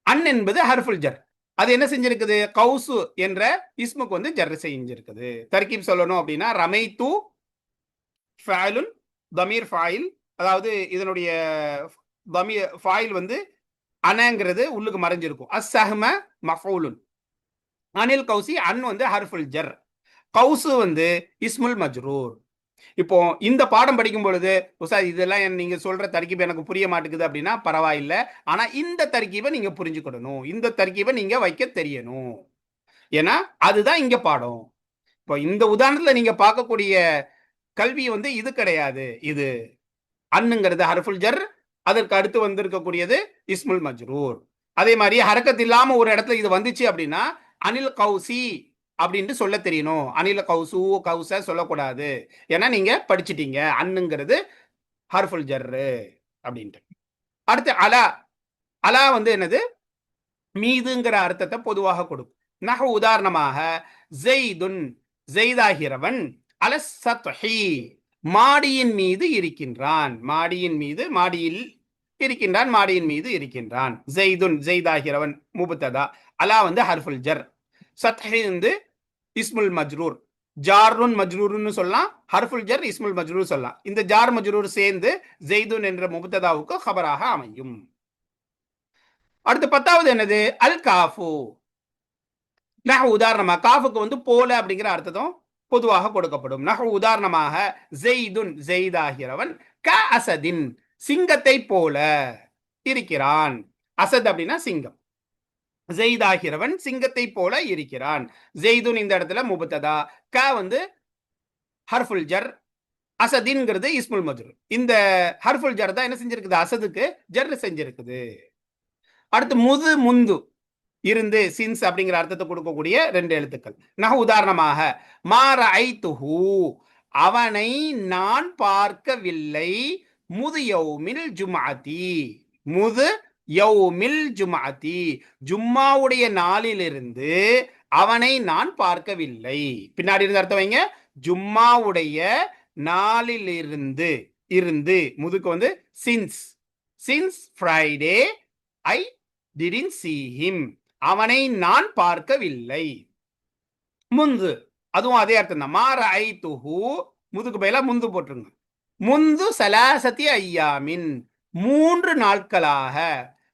அன் என்பது ஹர்ஃபுல் ஜர். அது என்ன செஞ்சிருக்குது? கௌசு என்ற இஸ்முக்கு வந்து ஜர் செஞ்சிருக்குது. தர்கீப் சொல்லணும் அப்படின்னா ரமைத்து ஃபஅலுன் தமீர் ஃபாயில், அதாவது இதனுடைய தமீர் ஃபாயில் வந்து அனங்கிறது உள்ளுக்கு மறைஞ்சிருக்கும். அஸ்ஸஹ்ம மஃஊலுன். அனில் கௌசி அன் வந்து ஹர்ஃபுல் ஜர். கௌசு வந்து இஸ்முல் மஜ்ரூர். இப்போ இந்த பாடம் படிக்கும் பொழுது உஸ்தாத் இதெல்லாம் நீங்க சொல்ற தர்கீப் எனக்கு புரிய மாட்டேங்குது அப்படின்னா பரவாயில்ல. ஆனா இந்த தர்கீபை நீங்க புரிஞ்சுக்கணும். இந்த தர்கீபை நீங்க வைக்க தெரியணும். ஏன்னா அதுதான் இங்க பாடம். இப்போ இந்த உதாரணத்துல நீங்க பார்க்கக்கூடிய கல்வி வந்து இது கிடையாது. இது அன்னுங்கிறது ஹர்ஃபுல் ஜர், அதற்கு அடுத்து வந்திருக்கக்கூடியது இஸ்முல் மஜ்ரூர். அதே மாதிரி ஹரக்கத் இல்லாம ஒரு இடத்துல இது வந்துச்சு அப்படின்னா அனில் கௌசி அப்படின்ட்டு சொல்ல தெரியணும். அனில் கௌசு கௌச சொல்லக்கூடாது. ஏன்னா நீங்க படிச்சிட்டீங்க அன்னுங்கிறது ஹர்ஃபுல் ஜர்ரு அப்படின்ட்டு. அடுத்து அலா. அலா வந்து என்னது? மீதுங்கிற அர்த்தத்தை பொதுவாக கொடுக்கும். நக உதாரணமாக ஜெய்துன் ஜெய்தாகிறவன் அலஸ் சத்ஹி மாடியின் மீது இருக்கின்றான். மாடியின் மீது, மாடியில் இருக்கின்றான், மாடியின் மீது இருக்கின்றான். ஜெய்துன் ஜெய்தாகிறவன் முபத்ததா. அலா வந்து ஹர்ஃபுல் ஜர். சத்ஹி வந்து இஸ்முல் மஜ்ரூர். ஜாருன் மஜ்ரூர்னு சொல்லலாம், ஹர்ஃபுல் ஜர் இஸ்முல் மஜ்ரூர் சொல்லலாம். இந்த ஜார் மஜ்ரூர் சேர்ந்து ஜெய்துன் என்ற முபத்ததாவுக்கு ஹபராக அமையும். அடுத்து 10வது என்னது? அல் காஃபு. நஹ் உதாரணமா காஃபுக்கு வந்து போல அப்படிங்கிற அர்த்தம் பொதுவாக கொடுக்கப்படும். நஹ் உதாரணமாக ஜெய்துன் ஜெய்தாகிறவன் க அசதின் சிங்கத்தை போல இருக்கிறான். அசத் அப்படின்னா சிங்கம். ஜெய்தாகிறவன் சிங்கத்தை போல இருக்கிறான். ஜெய்துன் இந்த இடத்துல முபத்ததா, க வந்து ஹர்ஃபுல் ஜர், அசதின்ங்கிறது இஸ்முல் மஜ்ரூர். இந்த ஹர்ஃபுல் ஜர் தான் என்ன செஞ்சிருக்குது? அசதுக்கு ஜர் செஞ்சிருக்குது. அடுத்து முது முந்து இருந்து சின்ஸ் அப்படிங்கிற அர்த்தத்தை கொடுக்கக்கூடிய 2 எழுத்துக்கள். நஹ உதாரணமாக மார ஐத்துஹு அவனை நான் பார்க்கவில்லை முது யௌமில் ஜும்அதி. முது யௌமில் ஜும்அதி ஜும்மாவுடைய நாளிலிருந்து அவனை நான் பார்க்கவில்லை. பின்னாடி இருந்து அர்த்தம் வைங்க. ஜும்மாவுடைய நாளிலிருந்து இருந்து முதுக்கு வந்து since. Since Friday I didn't see him அவனை நான் பார்க்கவில்லை. முந்து அதுவும் அதே அர்த்தம் தான். மார ஐத்துஹு முதுக்கு பதிலா முந்து போட்டுருங்க. முந்து சலாசத்தி ஐயாமின் 3 நாட்களாக,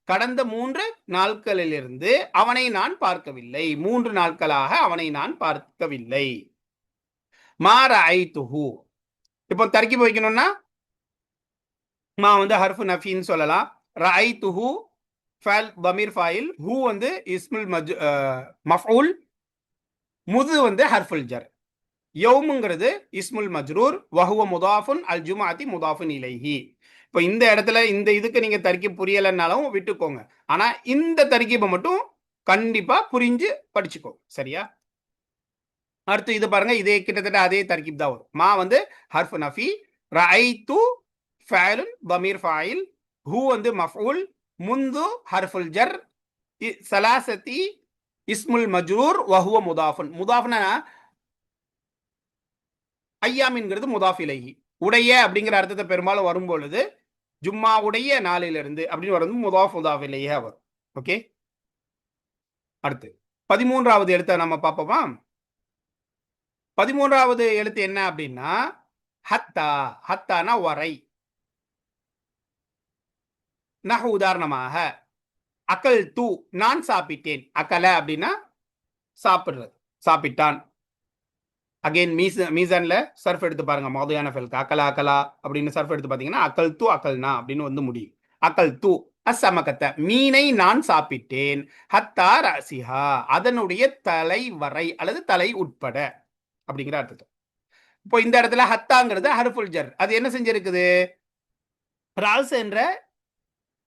கடந்த 3 நாட்களிலிருந்து அவனை நான் பார்க்கவில்லை. 3 நாட்களாக அவனை நான் பார்க்கவில்லை. மார ஐத்துஹு. இப்போ தர்கீப் வைக்கணும்னா மா வந்து ஹர்ஃபு நஃபின்னு சொல்லலாம். ரஐத்துஹு ஃபல் பமீர் ஃபாயில், ஹூ வந்து இஸ்முல் மஃஊல், முது வந்து ஹர்ஃபுல் ஜர். யௌமுங்கிறது இஸ்முல் மஜ்ரூர், வஹுவ முதாஃபுன், அல் ஜும்அத்தி முதாஃபுன் இலைஹி. இப்ப இந்த இடத்துல இந்த இதுக்கு நீங்க தர்கீப் புரியலைன்னாலும் விட்டுக்கோங்க. ஆனா இந்த தர்கீபை மட்டும் கண்டிப்பா புரிஞ்சு படிச்சுக்கோங்க. சரியா? அடுத்து இது பாருங்க, இதே கிட்டத்தட்ட அதே தர்கீப் தான் வரும். மா வந்து ஹர்ஃப் நஃபி, ரஐத்து ஃபஅலுன் தமீர் ஃபாயில், ஹு வந்து மஃஊல், முந்து ஹர்ஃபுல் ஜர், சலாசத்தி இஸ்முல் மஜ்ரூர் வஹுவ முதாஃபுன். முதாஃப்னா ஐயாமின்கிறது முதாஃப் இலைஹி. உடைய அப்படிங்கிற அர்த்தத்தை பெரும்பாலும் வரும்பொழுது ஜும்மாவுடைய நாளிலிருந்து அப்படின்னு வரும், முதாஃப் முதாஃப் இலைஹியா வரும். ஓகே, அடுத்து 13வது எழுத்தை நம்ம பார்ப்போமா? 13வது எழுத்து என்ன அப்படின்னா ஹத்தா. ஹத்தானா வரை. நஹு உதாரணமாக அகல் தூ, நான் சாப்பிட்டேன். அகல அப்படின்னா சாப்பிடுறது, சாப்பிட்டான். அகைன் மீசான்ல சர்ஃப் எடுத்து பாருங்க, மோதையான ஃபெல்க்கு அக்கலா அக்கலா அப்படின்னு சர்ஃப் எடுத்து பார்த்தீங்கன்னா அக்கல் தூ அக்கல்னா அப்படின்னு வந்து முடியும். அக்கல் தூ அசமகத்த, மீனை நான் சாப்பிட்டேன். ஹத்தா ரசிஹா, அதனுடைய தலை வரை அல்லது தலை உட்பட அப்படிங்கிற அர்த்தம். இப்போ இந்த இடத்துல ஹத்தாங்கிறது ஹர்ஃபுல் ஜர். அது என்ன செஞ்சிருக்குது? ராஸ் என்ற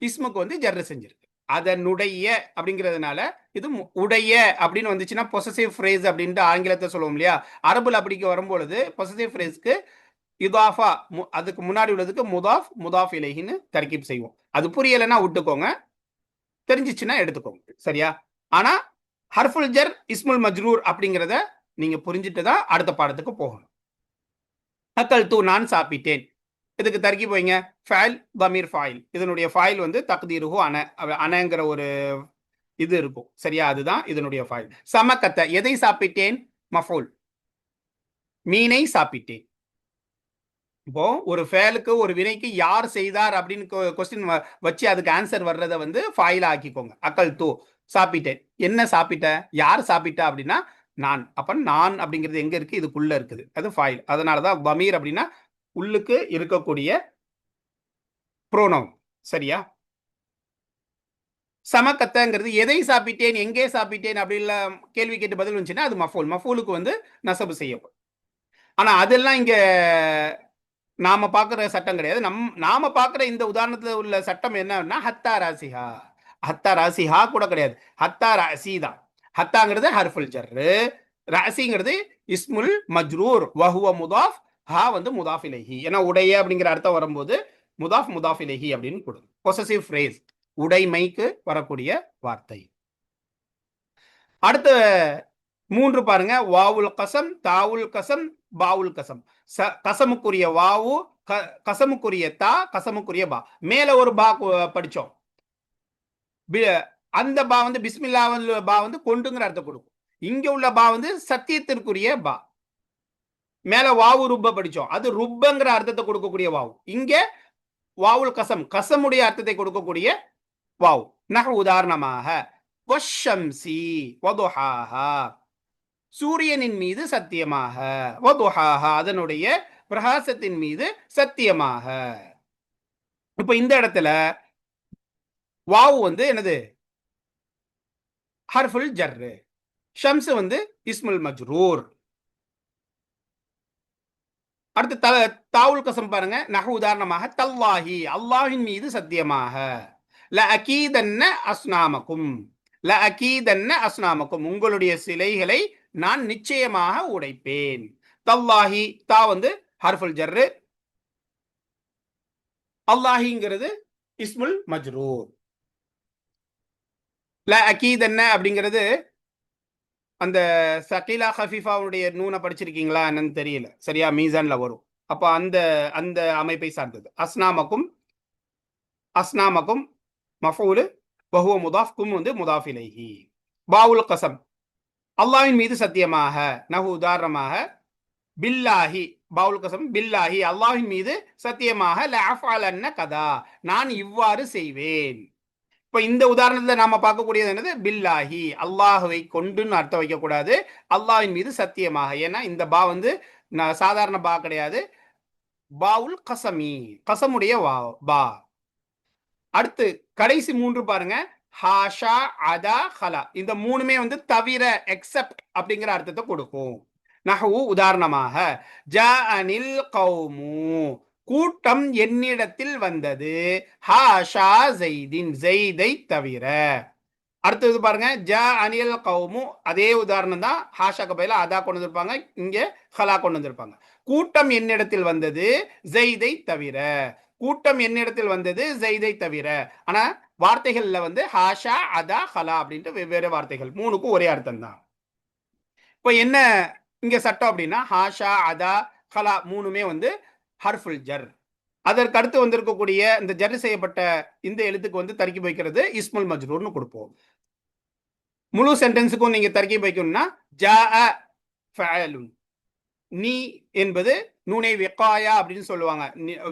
இஸ்முக்கு வந்து ஜர்ரு செஞ்சிருக்கு. அதனுடைய அப்படிங்கிறதுனால இது உடைய அப்படின்னு வந்துச்சுன்னா பொசசிவ் ஃப்ரேஸ் அப்படின்ட்டு ஆங்கிலத்தை சொல்லுவோம் இல்லையா? அரபுல அப்படிக்கு வரும்பொழுது பொசசிவ் ஃப்ரேஸ்க்கு இதாஃபா, அதுக்கு முன்னாடி உள்ளதுக்கு முதாஃப் முதாஃப் இலைஹின்னு தர்கீப் செய்வோம். அது புரியலைன்னா விட்டுக்கோங்க, தெரிஞ்சிச்சுன்னா எடுத்துக்கோங்க. சரியா? ஆனா ஹர்ஃபுல் ஜர் இஸ்முல் மஜ்ரூர் அப்படிங்கிறத நீங்க புரிஞ்சுட்டு தான் அடுத்த பாடத்துக்கு போகணும். அக்கல் தூ, நான் சாப்பிட்டேன். இதுக்கு தர்கீப் வைங்க. ஃபைல் தமீர் ஃபாயில், இதனுடைய ஃபாயில் வந்து தக்தீருஹு அன, அனங்கிற ஒரு இது இருக்கும். சரியா? அதுதான் இதனுடைய ஃபாயில். சமக்கத்த, எதை சாப்பிட்டேன்? மஃபூல், மீனை சாப்பிட்டேன். இப்போ ஒரு ஃபேலுக்கு ஒரு வினைக்கு யார் செய்தார் அப்படின்னு கொஸ்டின் வச்சு அதுக்கு ஆன்சர் வர்றதை வந்து ஃபாயிலா ஆக்கிக்கோங்க. அக்கல் தூ, சாப்பிட்டேன். என்ன சாப்பிட்ட? யார் சாப்பிட்டா அப்படின்னா நான். அப்ப நான் அப்படிங்கிறது எங்க இருக்கு? இதுக்குள்ள இருக்குது, அது ஃபாயில். அதனாலதான் பமீர் அப்படின்னா உள்ளுக்கு இருக்கக்கூடிய ப்ரோனவுன். சரியா? சமக்கத்தங்கிறது எதை சாப்பிட்டேன், எங்கே சாப்பிட்டேன் அப்படின்லாம் கேள்வி கேட்டு பதில் வந்துச்சுன்னா அது மஃபூல். மஃபூலுக்கு வந்து நசபு செய்யப்படும். ஆனா அதெல்லாம் இங்க நாம பார்க்குற சட்டம் கிடையாது. நாம பார்க்குற இந்த உதாரணத்துல உள்ள சட்டம் என்னன்னா ஹத்தா ராசிஹா. ஹத்தா ராசிஹா கூட கிடையாது, ஹத்தா ராசி தான். ஹத்தாங்கிறது ஹர்ஃபுல் ஜர்ரு, ராசிங்கிறது இஸ்முல் மஜ்ரூர், வஹுவ முதாஃப், ஹா வந்து முதாஃப் இலைஹி. ஏன்னா உடைய அப்படிங்கிற அர்த்தம் வரும்போது முதாஃப் முதாஃப் இலைஹி அப்படின்னு கொடுக்கும். பொசசிவ் ஃப்ரேஸ், உடைமைக்கு வரக்கூடிய வார்த்தை. அடுத்த 3 பாருங்க. வாவுல் கசம், தாவுல் கசம், பாவுல் கசம். கசமுக்குரிய வாவு, கசமுக்குரிய தா, கசமுக்குரிய பா. மேல ஒரு பா படிச்சோம். அந்த பா வந்து பிஸ்மில்லா பா வந்து கொண்டுங்கிற அர்த்தம் கொடுக்கும். இங்க உள்ள பா வந்து சத்தியத்திற்குரிய பா. மேல வாவு ருப்ப படிச்சோம், அது ருப்பங்கிற அர்த்தத்தை கொடுக்கக்கூடிய வாவு. இங்க வாவுல் கசம், கசமுடைய அர்த்தத்தை கொடுக்கக்கூடிய வாவு. நஹு உதாரணமாக வஷம்சி வதுஹாஹா, சூரியனின் மீது சத்தியமாக, வதுஹாஹா, அதனுடைய பிரகாசத்தின் மீது சத்தியமாக. இப்ப இந்த இடத்துல வாவு வந்து என்னது? ஹர்ஃபுல் ஜர்ரு. ஷம்ஸ் வந்து இஸ்முல் மஜ்ரூர். அடுத்து தாவுல் கசம் பாருங்க. நஹு உதாரணமாக தல்லாஹி, அல்லாஹின் மீது சத்தியமாக. ல அகீதன்ன அஸ்னாமக்கும், ல அகீதன்ன அஸ்னாமக்கும், உங்களுடைய சிலைகளை நான் நிச்சயமாக உடைப்பேன். தல்லாஹி, தா வந்து ஹர்ஃபுல் ஜர்ரு, அல்லாஹிங்கிறது இஸ்முல் மஜ்ரூர். ல அகீதன்ன அப்படிங்கிறது அந்த சகீலா ஹஃபீஃபாவுடைய நூனை படிச்சிருக்கீங்களா என்னன்னு தெரியல. சரியா? மீசான்ல வரும். அப்ப அந்த அந்த அமைப்பை சார்ந்தது. அஸ்னாமக்கும், அஸ்னாமக்கும் மஃஊலு, வஹுவ முதாஃப், கும் வந்து முதாஃப் இலைஹி. பாவுல் கசம், அல்லாஹ்வின் மீது சத்தியமாக. நஹு உதாரணமாக பில்லாஹி, பாவுல் கசம் பில்லாஹி, அல்லாஹ்வின் மீது சத்தியமாக, லஅஃஅலன்ன கதா, நான் இவ்வாறு செய்வேன். இப்ப இந்த உதாரணத்துல நாம பார்க்கக்கூடியது என்னது? பில்லாஹி, அல்லாஹுவை கொண்டுன்னு அர்த்தம் வைக்கக்கூடாது, அல்லாஹ்வின் மீது சத்தியமாக. ஏன்னா இந்த பா வந்து சாதாரண பா கிடையாது, பாவுல் கசமி, கசமுடைய பா. அடுத்து கடைசி 3 பாருங்க. ஹாஷா, அதா, ஹலா. இந்த 3மே வந்து தவிர, எக்ஸப்ட் அப்படிங்கிற அர்த்தத்தை கொடுக்கும். நஹு உதாரணமாக ஜாஅனில் கௌமு, கூட்டம் என்னிடத்தில் வந்தது ஹாஷா ஜெய்தின், ஜெய்தை தவிர. அடுத்தது பாருங்க, ஜா அனில் கௌமு, அதே உதாரணம் தான். ஹாஷாக்கு பதிலா அதா கொண்டு வந்திருப்பாங்க, இங்க ஹலா கொண்டு வந்திருப்பாங்க. கூட்டம் என்னிடத்தில் வந்தது ஜெய்தை தவிர. கூட்டம் என்னிடத்தில் வந்தது ஜெய்தை தவிர. ஆனா வார்த்தைகள்ல வந்து ஹாஷா அதா ஹலா அப்படின்ட்டு வெவ்வேறு வார்த்தைகள், மூணுக்கும் ஒரே அர்த்தம் தான். இப்போ என்ன இங்க சட்டம் அப்படின்னா, ஹாஷா அதா ஹலா மூணுமே வந்து ஹர்ஃபுல் ஜர். அதற்கு அடுத்து வந்திருக்கக்கூடிய இந்த ஜர் செய்யப்பட்ட இந்த எழுத்துக்கு வந்து தர்க்கீப் வைக்கிறது இஸ்முல் மஜ்ரூர்னு கொடுப்போம். முழு சென்டென்ஸுக்கும் நீங்க தர்க்கீப் வைக்கணும்னா ஜாஅ ஃபஅலுன், நீ என்பது நூனை விகாயா அப்படின்னு சொல்லுவாங்க.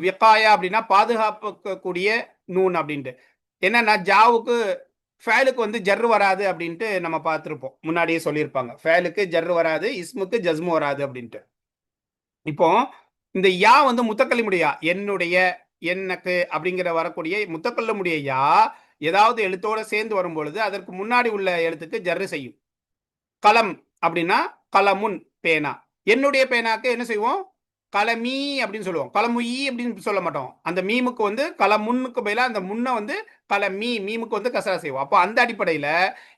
விகாயா அப்படின்னா பாதுகாக்கக்கூடிய நூன் அப்படின்ட்டு. என்னன்னா ஜாவுக்கு ஃபேலுக்கு வந்து ஜர்ரு வராது அப்படின்ட்டு நம்ம பார்த்துருப்போம், முன்னாடியே சொல்லியிருப்பாங்க. ஃபேலுக்கு ஜர்ரு வராது, இஸ்முக்கு ஜஸ்மு வராது அப்படின்ட்டு. இப்போ இந்த யா வந்து முத்தக்கல்லிமுடைய யா, என்னுடைய, எனக்கு அப்படிங்கிற வரக்கூடிய முத்தக்கல்லிமுடைய யா ஏதாவது எழுத்தோட சேர்ந்து வரும் பொழுது அதற்கு முன்னாடி உள்ள எழுத்துக்கு ஜர்ரு செய்யும். கலம் அப்படின்னா கலமுன், பேனா. என்னுடைய பேனாக்கு என்ன செய்வோம், கலமீ அப்படின்னு சொல்லுவோம். கலமுயி அப்படின்னு சொல்ல மாட்டோம். அந்த மீமுக்கு வந்து கலமுன்னுக்கு பதிலாக அந்த முன்ன வந்து கலமீ, மீமுக்கு வந்து கசரா செய்வோம். அப்போ அந்த அடிப்படையில்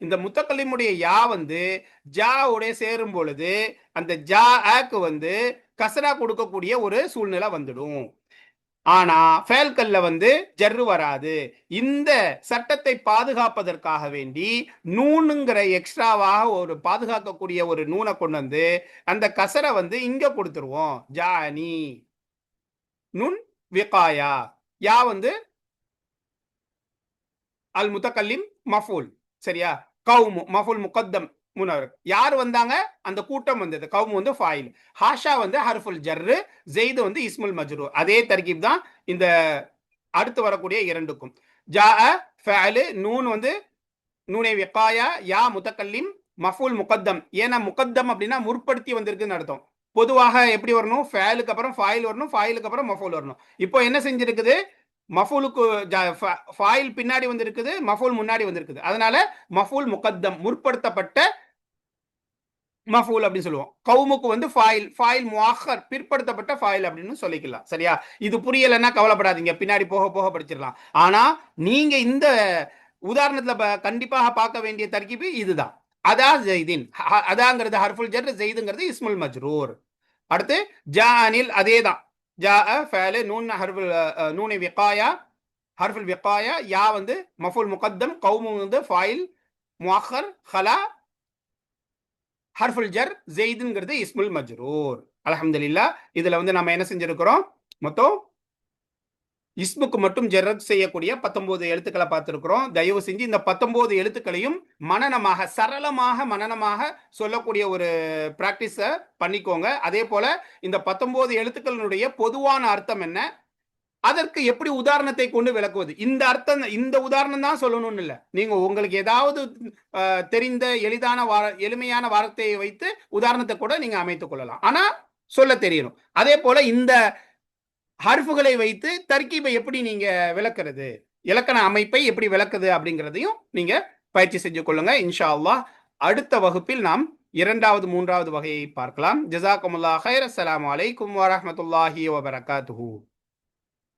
இந்த முத்தக்கல்லிமுடைய யா வந்து ஜா உடைய சேரும் பொழுது அந்த ஜா ஆக்கு வந்து கசரா கொடுக்கக்கூடிய ஒரு சூழ்நிலை வந்துடும். ஆனா ஃபேல்கல்ல வந்து ஜர்ரு வராது. இந்த சட்டத்தை பாதுகாப்பதற்காக வேண்டி நூனுங்கிற எக்ஸ்ட்ராவாக ஒரு பாதுகாக்கக்கூடிய ஒரு நூனை கொண்டு வந்து அந்த கசரை வந்து இங்க கொடுத்துருவோம். ஜானி நுன் விகாயா. யா வந்து அல் முத்தக்கல்லிம் மஃபூல், சரியா. கவுமு மஃபூல் முகத்தம் முனர். யார் வந்தாங்க, அந்த கூட்டம் வந்தது. கவுமு வந்து ஃபாயில், ஹாஷா வந்து ஹர்ஃபுல் ஜர்ரு, ஜெயிது வந்து இஸ்முல் மஜ்ரூர். அதே தர்கீப் தான் இந்த அடுத்து வரக்கூடிய இரண்டுக்கும். ஜாஅ ஃபஅலு, நூன் வந்து நூனை விகாயா, யா முத்தக்கல்லிம் மஃபூல் முகத்தம். ஏன்னா முகத்தம் அப்படின்னா முற்படுத்தி வந்திருக்குன்னு அர்த்தம். பொதுவாக எப்படி வரணும், ஃபேலுக்கு அப்புறம் ஃபாயில் வரணும், ஃபாயிலுக்கு அப்புறம் மஃபூல் வரணும். இப்போ என்ன செஞ்சிருக்குது, மஃபூலுக்கு ஃபாயில் பின்னாடி வந்திருக்குது, மஃபூல் முன்னாடி வந்திருக்குது. அதனால மஃபூல் முகத்தம், முற்படுத்தப்பட்ட மஃபூல் அப்படின்னு சொல்லுவோம். கவுமுக்கு வந்து ஃபாயில், ஃபாயில் முஅக்கர், பிற்படுத்தப்பட்ட ஃபாயில் அப்படின்னு சொல்லிக்கலாம், சரியா. இது புரியலைன்னா கவலைப்படாதீங்க, பின்னாடி போக போக படிச்சிடலாம். ஆனா நீங்க இந்த உதாரணத்துல கண்டிப்பாக பார்க்க வேண்டிய தர்கீபு இதுதான். அதா ஜெய்தின், அதாங்கிறது ஹர்ஃபுல் ஜர், ஜெய்துங்கிறது இஸ்முல் மஜ்ரூர். அடுத்து ஜாஅனில், அதே தான். ஜாஅ ஃபஅலு, நூன் ஹர்ஃபுல் நூனை விகாயா, ஹர்ஃபுல் விகாயா, யா வந்து மஃபூல் முகத்தம், கவுமு வந்து ஃபாயில் முஅக்கர், ஹலா ஹர்ஃபுல் ஜர், ஜெய்துங்கிறது இஸ்முல் மஜ்ரூர். அல்ஹம்துலில்லாஹ். இதுல வந்து நம்ம என்ன செஞ்சிருக்கிறோம், மொத்தம் இஸ்முக்கு மட்டும் ஜெரத் செய்யக்கூடிய 19 எழுத்துக்களை பார்த்திருக்கிறோம். தயவு செஞ்சு இந்த 19 எழுத்துக்களையும் மனனமாக, சரளமாக மனனமாக சொல்லக்கூடிய ஒரு பிராக்டிஸ பண்ணிக்கோங்க. அதே போல இந்த 19 எழுத்துக்களுடைய பொதுவான அர்த்தம் என்ன, அதற்கு எப்படி உதாரணத்தை கொண்டு விளக்குவது. இந்த அர்த்தம், இந்த உதாரணம் தான் சொல்லணும்னு இல்லை. நீங்க உங்களுக்கு ஏதாவது தெரிந்த எளிதான எளிமையான வார்த்தையை வைத்து உதாரணத்தை கூட நீங்க அமைத்துக் கொள்ளலாம். ஆனா சொல்ல தெரியணும். அதே போல இந்த ஹர்ஃபுகளை வைத்து தர்கீபை எப்படி நீங்க விளக்குறது, இலக்கண அமைப்பை எப்படி விளக்குது அப்படிங்கிறதையும் நீங்க பயிற்சி செஞ்சு கொள்ளுங்க. இன்ஷா அல்லாஹ் அடுத்த வகுப்பில் நாம் இரண்டாவது மூன்றாவது வகையை பார்க்கலாம். ஜஸாக்குமுல்லாஹ் ஹைர். அஸ்ஸலாமு அலைக்கும் வரஹ்மத்துல்லாஹி வபரகாத்துஹு.